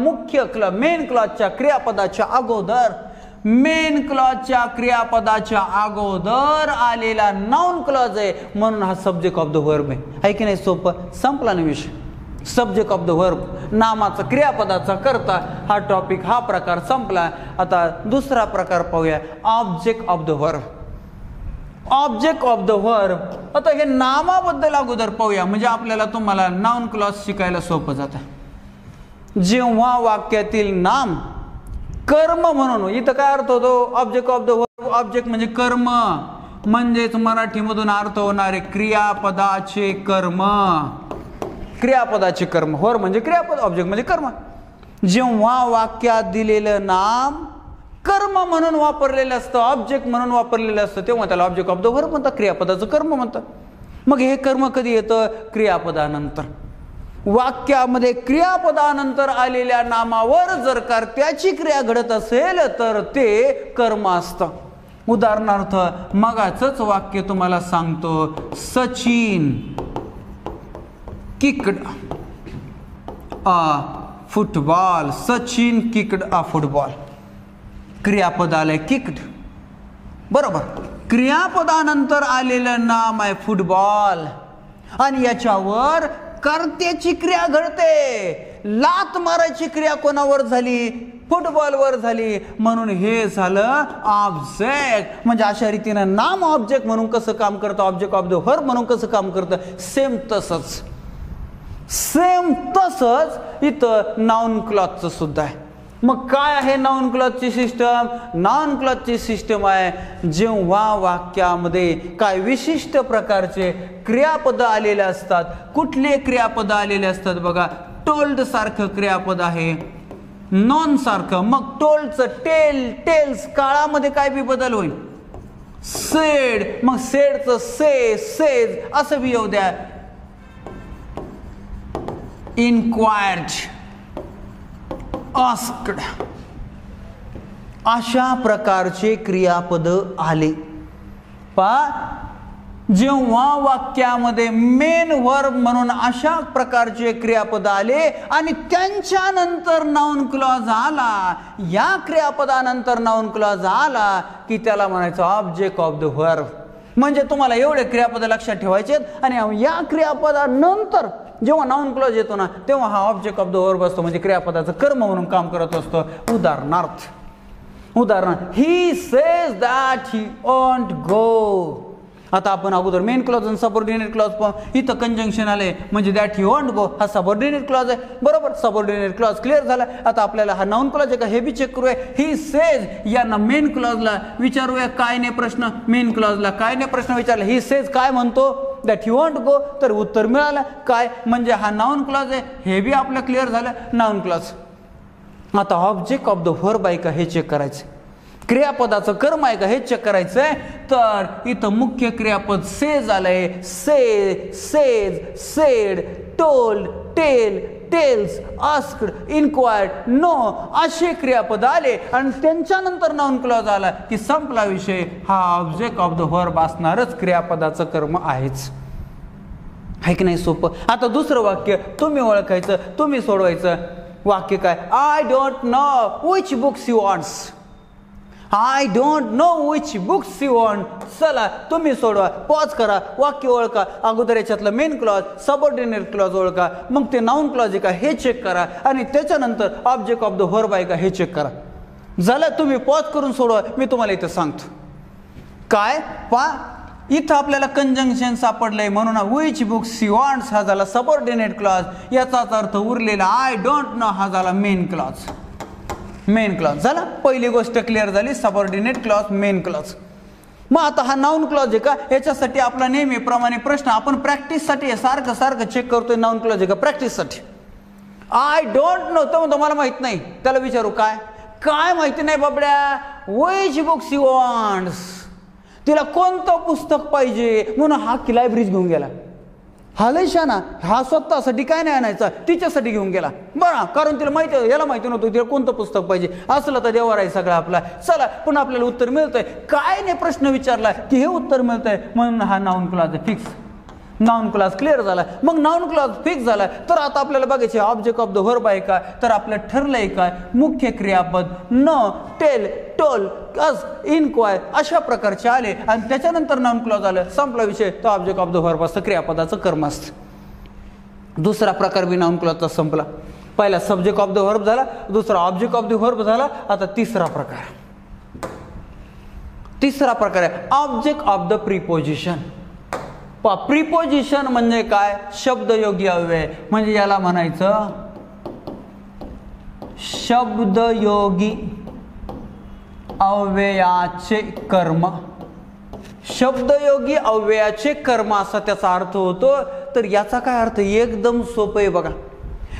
मेन क्लॉजच्या क्रियापदाच्या अगोदर, मेन क्लॉजच्या क्रियापदाच्या अगोदर आलेला नाउन क्लॉज आहे म्हणून हा सब्जेक्ट ऑफ द व्हर्ब आहे की नाही. सोपं, संपला ना विषय. सब्जेक्ट ऑफ द व्हर्ब नामाचं क्रियापदाचा करता. हा टॉपिक हा प्रकार संपला. आता दुसरा प्रकार पाहूया, object of the verb. Object of the verb. आता हे नामाबद्दल अगोदर पाहूया, म्हणजे आपल्याला तुम्हाला नाउन क्लॉज शिकायला सोपं जातं. जेव्हा वाक्यातील नाम कर्म म्हणून, इथं काय अर्थ होतो object of the verb? Object म्हणजे कर्म, म्हणजेच मराठीमधून अर्थ होणारे क्रियापदाचे कर्म. क्रियापदाचे कर्म. वर्ब म्हणजे क्रियापद, ऑब्जेक्ट म्हणजे कर्म. जेव्हा वाक्यात दिलेलं नाम कर्म म्हणून वापरलेलं असतं, ऑब्जेक्ट म्हणून वापरलेलं असतं, तेव्हा त्याला ऑब्जेक्ट ऑफ द वर्ब म्हणतात, क्रियापदाचं कर्म म्हणतात. मग हे कर्म कधी येतं? क्रियापदानंतर. वाक्यामध्ये क्रियापदानंतर आलेल्या नामावर जर कर्त्याची क्रिया घडत असेल तर ते कर्म असतं. उदाहरणार्थ मगाचंच वाक्य तुम्हाला सांगतो, सचिन किक्ड अ फुटबॉल. सचिन किक्ड अ फुटबॉल. क्रियापद आलंय किक्ड, बरोबर. क्रियापदानंतर आलेलं नाम आहे फुटबॉल आणि याच्यावर कर्त्याची क्रिया घडते. लात मारायची क्रिया कोणावर झाली? फुटबॉलवर झाली, म्हणून हे झालं ऑब्जेक्ट. म्हणजे अशा रीतीनं नाम ऑब्जेक्ट म्हणून कसं काम करतं, ऑब्जेक्ट ऑफ द वर्ब म्हणून कसं काम करतं, सेम तसंच इथं नाउन क्लॉजचं सुद्धा आहे. मग काय आहे नाउन क्लॉजची सिस्टम? नाउन क्लॉजची सिस्टम आहे जेव्हा वाक्यामध्ये काय विशिष्ट प्रकारचे क्रियापद आलेले असतात. कुठले क्रियापद आलेले असतात? बघा, टोल्ड सारखं क्रियापद आहे, नॉन सारखं. मग टोल्डचं टेल, टेल्स, काळामध्ये काय बी बदल होईल. सेड, मग सेडचं से, सेज असं बी येऊ द्या. इन्क्वायर्ड, आस्क्ड, अशा प्रकारचे क्रियापद आले. जेव्हा वाक्यामध्ये मेन वर्ब म्हणून अशा प्रकारचे क्रियापद आले आणि त्यांच्यानंतर नाउन क्लॉज आला, या क्रियापदानंतर नाउन क्लॉज आला की त्याला म्हणायचं ऑब्जेक्ट ऑफ द वर्ब. म्हणजे तुम्हाला एवढे क्रियापद लक्षात ठेवायचे आणि या क्रियापदानंतर जेव्हा नाउन क्लॉज येतो ना तेव्हा हा ऑब्जेक्ट ऑफ द वर्ब असतो, म्हणजे क्रियापदाचं कर्म म्हणून काम करत असतो. उदाहरणार्थ he says that he won't go. आता आपण अगोदर मेन क्लॉज आणि सबऑर्डिनेट क्लॉज पाहू. इथं कंजंक्शन आले म्हणजे दॅट ही वॉन्ट गो हा सबऑर्डिनेट क्लॉज आहे, बरोबर. सबऑर्डिनेट क्लॉज क्लिअर झाला. आता आपल्याला हा नाउन क्लॉज आहे का हे बी चेक करूया. ही सेज यांना मेन क्लॉजला विचारूया काय नाही प्रश्न. मेन क्लॉजला काय नाही प्रश्न विचारला, ही सेज काय म्हणतो? दॅट ही वॉन्ट गो. तर उत्तर मिळालं काय, म्हणजे हा नाउन क्लॉज आहे. हे बी आपलं क्लिअर झालं, नाउन क्लॉज. आता ऑब्जेक्ट ऑफ द वर्ब आहे का हे चेक करायचं, क्रियापदाचं कर्म आहे का हे चेक करायचंय. तर इथं मुख्य क्रियापद सेज आलंय. Say, says, said, told, tell, tells, asked, inquired, know असे क्रियापद आले आणि त्यांच्यानंतर नाउन क्लॉज आला की संपला विषय. हा ऑब्जेक्ट ऑफ द वर्ब असणारच क्रियापदाचं कर्म आहेच. आहे की नाही सोपं? आता दुसरं वाक्य तुम्ही ओळखायचं, तुम्ही सोडवायचं. वाक्य काय? I don't know which books you wants. I don't know which books you want. चला तुम्ही सोडवा, पॉज करा, वाक्य ओळखा. अगोदर याच्यातलं मेन क्लॉज, सबऑर्डिनेट क्लॉज ओळखा, मग ते नाउन क्लॉज आहे का हे चेक करा आणि त्याच्यानंतर ऑब्जेक्ट ऑफ द वर्ब आहे का हे चेक करा. झालं, तुम्ही पॉज करून सोडवा, मी तुम्हाला इथं सांगतो. काय इथं आपल्याला कंजंक्शन सापडलंय म्हणून विच बुक्स यू वॉन्ट्स हा झाला सबऑर्डिनेट क्लॉज. याचाच अर्थ उरलेला आय डोंट नो हा झाला मेन क्लॉज. मेन क्लॉज झाला. पहिली गोष्ट क्लिअर झाली, सबऑर्डिनेट क्लॉज, मेन क्लॉज. मग आता हा नाउन क्लॉज आहे का, याच्यासाठी आपला नेहमीप्रमाणे प्रश्न आपण प्रॅक्टिससाठी सारखं सारखं चेक करतोय. नाउन क्लॉज आहे का प्रॅक्टिससाठी. आय डोंट नो तर म्हणतो मला माहित नाही, त्याला विचारू काय काय माहिती नाही बाबड्या. विच बुक्स यू वॉन्ट्स, तिला कोणतं पुस्तक पाहिजे म्हणून हा की लायब्ररीज घेऊन गेला. हा लय शाना, हा स्वतःसाठी काय नाही आणायचा, तिच्यासाठी घेऊन गेला. बरं, कारण तिला माहिती, याला माहिती नव्हतं तिला कोणतं पुस्तक पाहिजे. असलं तर देवर आहे सगळा आपला. चला पण आपल्याला उत्तर मिळतंय. काय नाही प्रश्न विचारला की हे उत्तर मिळतंय, म्हणून हा नाउन क्लॉज आहे फिक्स. नाउन क्लॉज क्लिअर झाला. मग नाउन क्लॉज फिक्स झाला तर आता आपल्याला बघायचे ऑब्जेक्ट ऑफ द वर्ब आहे का. तर आपलं ठरलंय काय, मुख्य क्रियापद नो, टेल, टोल, इन्क्वायर अशा प्रकारचे आले आणि त्याच्यानंतर नाउन क्लॉज आलं, संपला विषय. तो ऑब्जेक्ट ऑफ द वर्ब असतं, क्रियापदाचं कर्म असतं. दुसरा प्रकार बी नाउन क्लॉजचा संपला. पहिला सब्जेक्ट ऑफ द वर्ब झाला, दुसरा ऑब्जेक्ट ऑफ द वर्ब झाला. आता तिसरा प्रकार आहे object of the preposition. Preposition म्हणजे काय? शब्दयोगी अव्यय. म्हणजे याला म्हणायचं शब्दयोगी अव्ययाचे कर्म. शब्दयोगी अव्ययाचे कर्म असा त्याचा अर्थ होतो. तर याचा काय अर्थ? एकदम सोपं आहे बघा,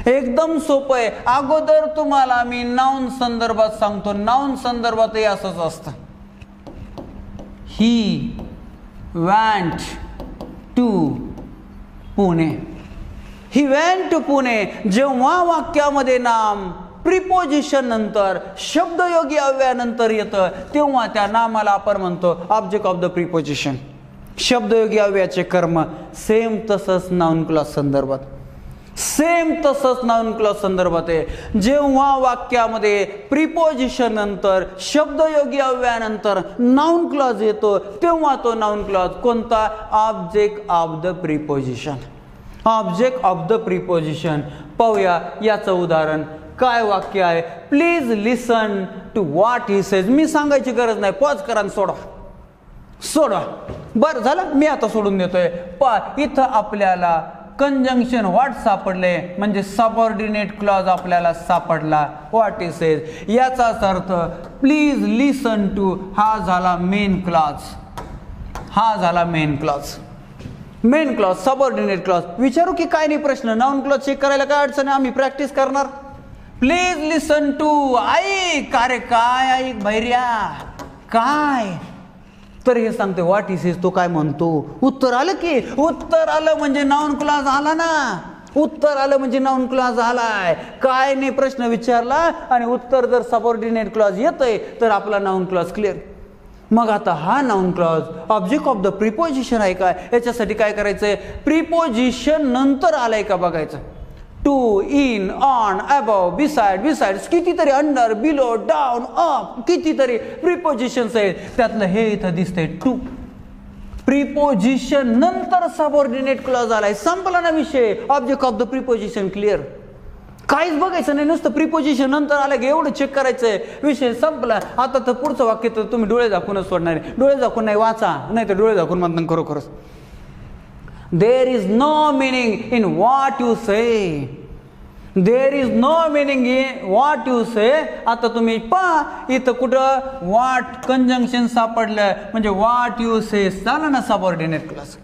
एकदम सोपं आहे. अगोदर तुम्हाला मी नाउन संदर्भात सांगतो. नाउन संदर्भातही असंच असतं. He went to Pune. He went to Pune. जेव्हा वाक्यामध्ये नाम प्रिपोजिशन नंतर शब्दयोगी अव्ययानंतर येतं तेव्हा त्या नामाला आपण म्हणतो ऑब्जेक्ट ऑफ द प्रिपोजिशन. शब्दयोगी अव्ययाचे कर्म. सेम तसंच नाउन क्लॉज संदर्भात, सेम तसंच नाउन क्लॉज संदर्भात आहे. जेव्हा वाक्यामध्ये प्रिपोजिशन नंतर शब्दयोगी अव्ययानंतर नाउन क्लॉज येतो तेव्हा तो नाउन क्लॉज कोणता? Object of the preposition. Object of the preposition. पाहूया याचं उदाहरण. काय वाक्य आहे? Please listen to what he says. मी सांगायची गरज नाही, पॉज करा आणि सोडा. बरं झालं, मी आता सोडून देतोय. इथं आपल्याला कंजंक्शन व्हॉट सापडले, म्हणजे सबऑर्डिनेट क्लॉज आपल्याला सापडला. व्हॉट ही सेज याचाच अर्थ प्लीज लिसन टू हा झाला मेन क्लॉज. हा झाला main clause. Main clause, subordinate clause. विचारू की काय नाही प्रश्न? नाउन क्लॉज चेक करायला काय अडचण आहे? आम्ही प्रॅक्टिस करणार. Please listen to. ऐक. अरे काय ऐक भैर्या, काय? तर हे सांगते व्हॉट इज इज. तो काय म्हणतो? उत्तर आलं की. उत्तर आलं म्हणजे नाउन क्लॉज आला ना. उत्तर आलं म्हणजे नाउन क्लॉज आलाय. काय नाही प्रश्न विचारला आणि उत्तर जर सबऑर्डिनेट क्लॉज येतंय तर आपला नाउन क्लॉज क्लिअर. मग आता हा noun clause object of the preposition आहे काय? याच्यासाठी काय करायचंय? प्रिपोजिशन नंतर आलाय का बघायचं. To, in, on, above, beside, besides, कितीतरी अंडर, बिलो, डाऊन, अप, कितीतरी प्रिपोजिशन्स आहेत. त्यातलं हे इथं दिसतंय टू. प्रिपोजिशन नंतर सबऑर्डिनेट क्लॉज आलाय. संपला ना विषय. Object of the preposition clear. काहीच बघायचं नाही, नुसतं प्रिपोजिशन नंतर आलं की एवढं चेक करायचंय, विषय संपला. आता तर पुढचं वाक्य तर तुम्ही डोळे झाकूनच सोडणार आहे. डोळे झाकून नाही वाचा, नाही तर डोळे झाकून म्हणतात खरोखरच. There is no meaning in what you say. There is no meaning in what you say. आता तुम्ही पहा इथं कुठं what कंजंक्शन सापडलं म्हणजे what you say झालं ना सबऑर्डिनेट क्लॉज.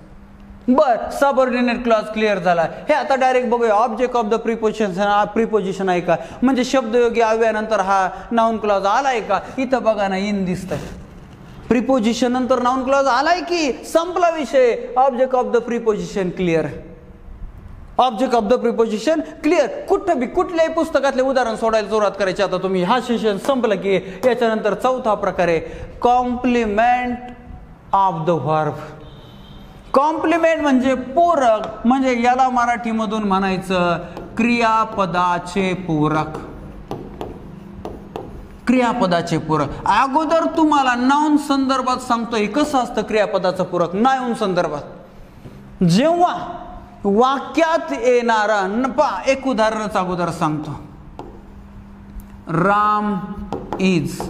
बर, सबऑर्डिनेट क्लॉज क्लिअर झाला. हे आता डायरेक्ट बघूया ऑब्जेक्ट ऑफ द प्रिपोजिशन आहे का, म्हणजे शब्दयोगी अव्ययानंतर हा नाउन क्लॉज आलाय का. इथं बघा ना इन दिसतंय. प्रिपोजिशन नंतर नाउन क्लॉज आलाय की. संपला विषय. Object of the preposition clear. Object of the preposition clear. कुठं बी कुठल्याही पुस्तकातले उदाहरण सोडायला सुरुवात करायची. आता तुम्ही हा सेशन संपलं की याच्यानंतर चौथा प्रकार आहे complement of the verb. Complement म्हणजे पूरक, म्हणजे याला मराठीमधून म्हणायचं क्रियापदाचे पूरक. क्रियापदाचे पूरक. अगोदर तुम्हाला नाउन संदर्भात सांगतोय कसं असतं क्रियापदाचं पूरक. नाउन संदर्भात जेव्हा वाक्यात येणारा एक उदाहरणच अगोदर सांगतो. Ram is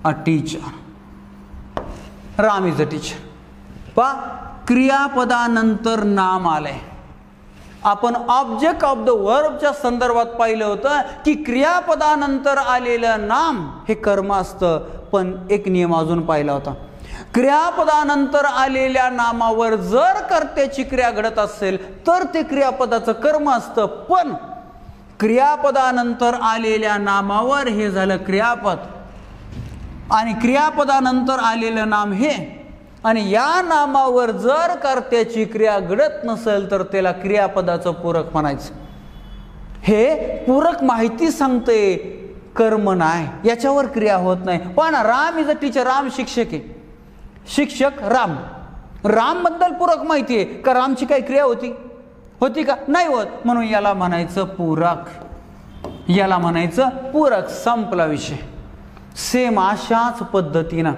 a teacher. Ram is a teacher. पा क्रियापदानंतर नाम आलंय. आपण ऑब्जेक्ट ऑफ द वर्बच्या संदर्भात पाहिलं होतं की क्रियापदानंतर आलेलं नाम हे कर्म असतं. पण एक नियम अजून पाहिला होता. क्रियापदानंतर आलेल्या नामावर जर कर्त्याची क्रिया घडत असेल तर ते क्रियापदाचं कर्म असतं. पण क्रियापदानंतर आलेल्या नामावर हे झालं क्रियापद आणि क्रियापदानंतर आलेलं नाम हे, आणि या नामावर जर कर्त्याची क्रिया घडत नसेल तर त्याला क्रियापदाचं पूरक म्हणायचं. हे पूरक माहिती सांगते, कर्म नाही. याच्यावर क्रिया होत नाही. पण Ram is a teacher. Ram शिक्षक आहे. शिक्षक राम. राम बद्दल पूरक माहिती आहे का? रामची काही क्रिया होती का? नाही होत. म्हणून याला म्हणायचं पूरक. याला म्हणायचं पूरक. संपला विषय. सेम अशाच पद्धतीनं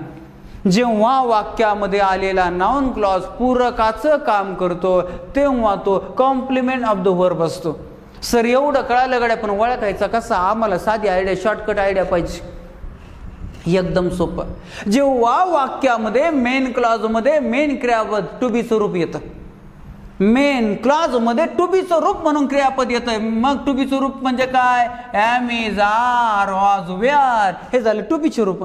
जेव्हा वाक्यामध्ये आलेला नाउन क्लॉज पूरकाचं काम करतो तेव्हा तो कॉम्प्लिमेंट ऑफ द वर्ब असतो. सर एवढं कळालं गड्या, पण ओळखायचा कसा? आम्हाला साधी आयडिया, शॉर्टकट आयडिया पाहिजे. एकदम सोपं. जेव्हा वाक्यामध्ये मेन क्लॉजमध्ये मेन क्रियापद टू बी स्वरूप येतं, मेन क्लॉजमध्ये टू बी स्वरूप म्हणून क्रियापद येतं. मग टू बी स्वरूप म्हणजे काय? Am, is, are, was, were, हे झालं टू बीचे रूप.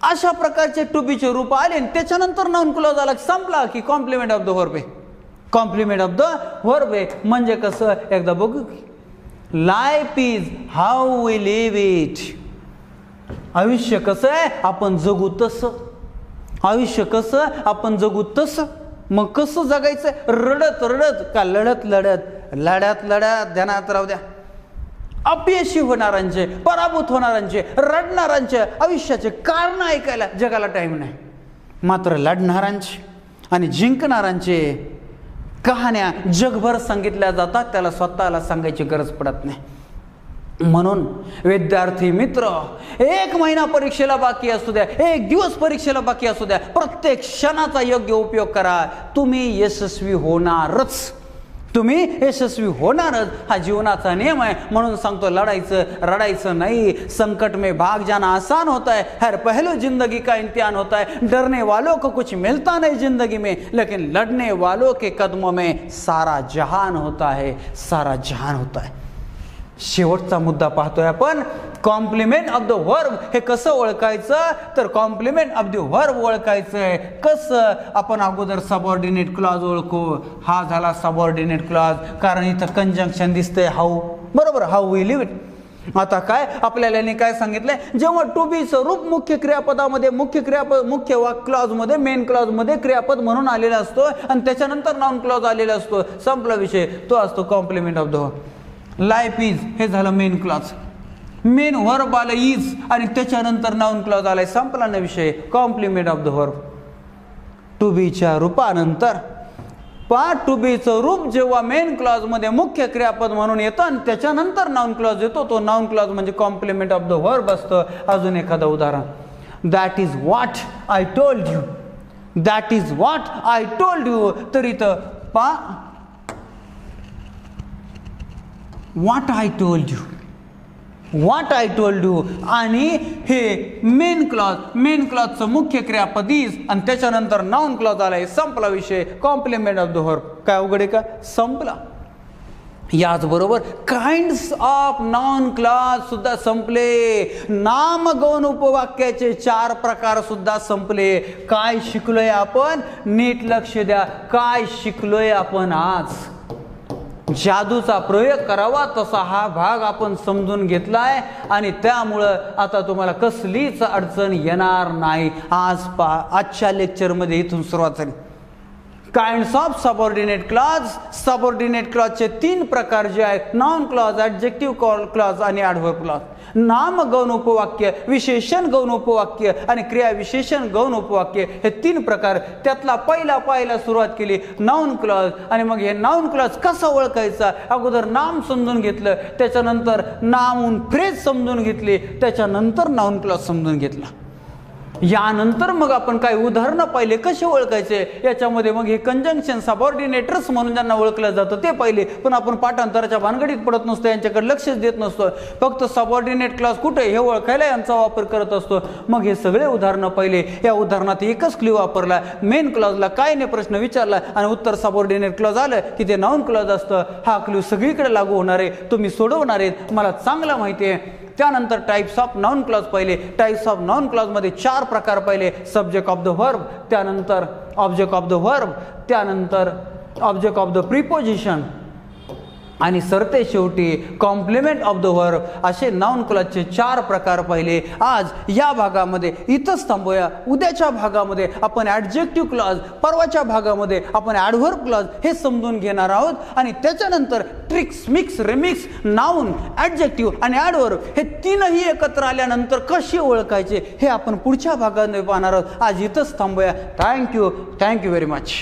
अशा प्रकारचे टू बीचे रूप आले, त्याच्यानंतर नाउन क्लॉज आला, संपला की कॉम्प्लिमेंट ऑफ द वर्ब आहे. कॉम्प्लिमेंट ऑफ द वर्ब आहे म्हणजे कसं? एकदा बघू. Life is how we live it. आयुष्य कसं आहे? आपण जगू तसं. आयुष्य कसं? आपण जगू तसं. मग कसं जगायचं? रडत रडत का लढत लढत? लढत लढत. ध्यानात राहू द्या. अपयशी होणाऱ्यांचे, पराभूत होणाऱ्यांचे, रडणाऱ्यांचे आयुष्याचे कारण ऐकायला जगाला टाइम नाही. मात्र लढणाऱ्यांचे आणि जिंकणाऱ्यांचे कहाण्या जगभर सांगितल्या जातात, त्याला स्वतःला सांगायची गरज पडत नाही. म्हणून विद्यार्थी मित्र, 1 महिना परीक्षेला बाकी असू द्या, 1 दिवस परीक्षेला बाकी असू द्या, प्रत्येक क्षणाचा योग्य उपयोग करा. तुम्ही यशस्वी होणारच. तुम्ही यशस्वी होणारच. हा जीवनाचा नियम आहे. म्हणून सांगतो, लढायचं रडायचं नाही. संकट में भाग जाना आसान होता है, हर पहलू जिंदगी का इम्तिहान होता है. डरने वालों को कुछ मिलता नहीं जिंदगी में, लेकिन लड़ने वालों के कदमों में सारा जहान होता है, सारा जहान होता है. शेवटचा मुद्दा पाहतोय आपण, कॉम्प्लिमेंट ऑफ द वर्ब. हे कसं ओळखायचं? तर कॉम्प्लिमेंट ऑफ द वर्ब ओळखायचंय कसं? आपण अगोदर सबऑर्डिनेट क्लॉज ओळखू. हा झाला सबऑर्डिनेट क्लॉज, कारण इथं कंजंक्शन दिसतंय हाऊ, बरोबर, हाऊ वी लिव्ह इट. आता काय आपल्याला काय सांगितलंय? जेव्हा टू बी स्वरूप मुख्य क्रियापदामध्ये, मुख्य क्लॉज मध्ये, मेन क्लॉज मध्ये क्रियापद म्हणून आलेला असतो आणि त्याच्यानंतर नाउन क्लॉज आलेला असतो, संपला विषय. तो असतो complement of the verb. Life is हे झालं मेन क्लॉज. मेन वर्ब आलं इज आणि त्याच्यानंतर नाउन क्लॉज आलाय, संपला ना विषय. Complement of the verb. To बीच्या रूपानंतर टू बीचं रूप जेव्हा मेन क्लॉज मध्ये मुख्य क्रियापद म्हणून येतं आणि त्याच्यानंतर नाउन क्लॉज येतो, तो नाउन क्लॉज म्हणजे कॉम्प्लिमेंट ऑफ द वर्ब असतं. अजून एखादं उदाहरण, that is what I told you. That is what I told you. तर इथं what I told you, what I told you आणि हे मेन क्लॉजचं मुख्य क्रियापद इज आणि त्याच्यानंतर नाउन क्लॉज आलाय, संपला विषय. Complement of the verb. काय अवघड आहे का? संपला. याचबरोबर काइंड्स ऑफ नॉन क्लॉज सुद्धा संपले. नामगौण उपवाक्याचे 4 प्रकार सुद्धा संपले. काय शिकलोय आपण? नीट लक्ष द्या. काय शिकलोय आपण आज? जादूचा प्रयोग करावा तसा हा भाग आपण समजून घेतलाय आणि त्यामुळं आता तुम्हाला कसलीच अडचण येणार नाही. आजच्या लेक्चरमध्ये इथून सुरुवात झाली. Kinds of subordinate clause. Subordinate क्लॉजचे 3 प्रकार जे आहेत, नाउन क्लॉज, ॲडजेक्टिव्ह क्लॉज आणि ॲडव्हर्ब क्लॉज. नाम गौण उपवाक्य, विशेषण गौण उपवाक्य आणि क्रिया विशेषण गौण उपवाक्य, हे 3 प्रकार. त्यातला पहिला सुरुवात केली नाउन क्लॉज. आणि मग हे नाउन क्लॉज कसं ओळखायचा? अगोदर नाम समजून घेतलं, त्याच्यानंतर नाउन फ्रेज समजून घेतली, त्याच्यानंतर नाउन क्लॉज समजून घेतला. यानंतर मग आपण काय उदाहरणं पाहिले कसे ओळखायचे. याच्यामध्ये मग हे कंजंक्शन सबऑर्डिनेटर्स म्हणून ज्यांना ओळखलं जातं ते पहिले. पण आपण पाठांतराच्या भानगडीत पडत नसतो, यांच्याकडे लक्षच देत नसतो. फक्त सबऑर्डिनेट क्लॉज कुठे हे ओळखायला यांचा वापर करत असतो. मग हे सगळे उदाहरणं पहिले. या उदाहरणात एकच क्ल्यू वापरला. मेन क्लॉजला काय नाही प्रश्न विचारला आणि उत्तर सबऑर्डिनेट क्लॉज आलं की ते नाउन क्लॉज असतं. हा क्ल्यू सगळीकडे लागू होणार आहे. तुम्ही सोडवणार आहेत, मला चांगला माहिती आहे. त्यानंतर टाइप्स ऑफ नाउन क्लॉज पहिले. टाइप्स ऑफ नाउन क्लॉज मध्ये 4 प्रकार पहिले. सब्जेक्ट ऑफ द वर्ब, त्यानंतर ऑब्जेक्ट ऑफ द वर्ब, त्यानंतर ऑब्जेक्ट ऑफ द प्रिपोजिशन आणि सरते शेवटी कॉम्प्लिमेंट ऑफ द वर्ब. असे नाउन क्लॉजचे 4 प्रकार पहिले. आज या भागामध्ये इथंच थांबूया. उद्याच्या भागामध्ये आपण ॲडजेक्टिव्ह क्लॉज, परवाच्या भागामध्ये आपण ॲडव्हर्ब क्लॉज हे समजून घेणार आहोत आणि त्याच्यानंतर tricks, mix, remix, noun, adjective आणि ॲडव्हर्ब हे 3ही एकत्र आल्यानंतर कशी ओळखायचे हे आपण पुढच्या भागामध्ये पाहणार आहोत. आज इथंच थांबूया. Thank you very much.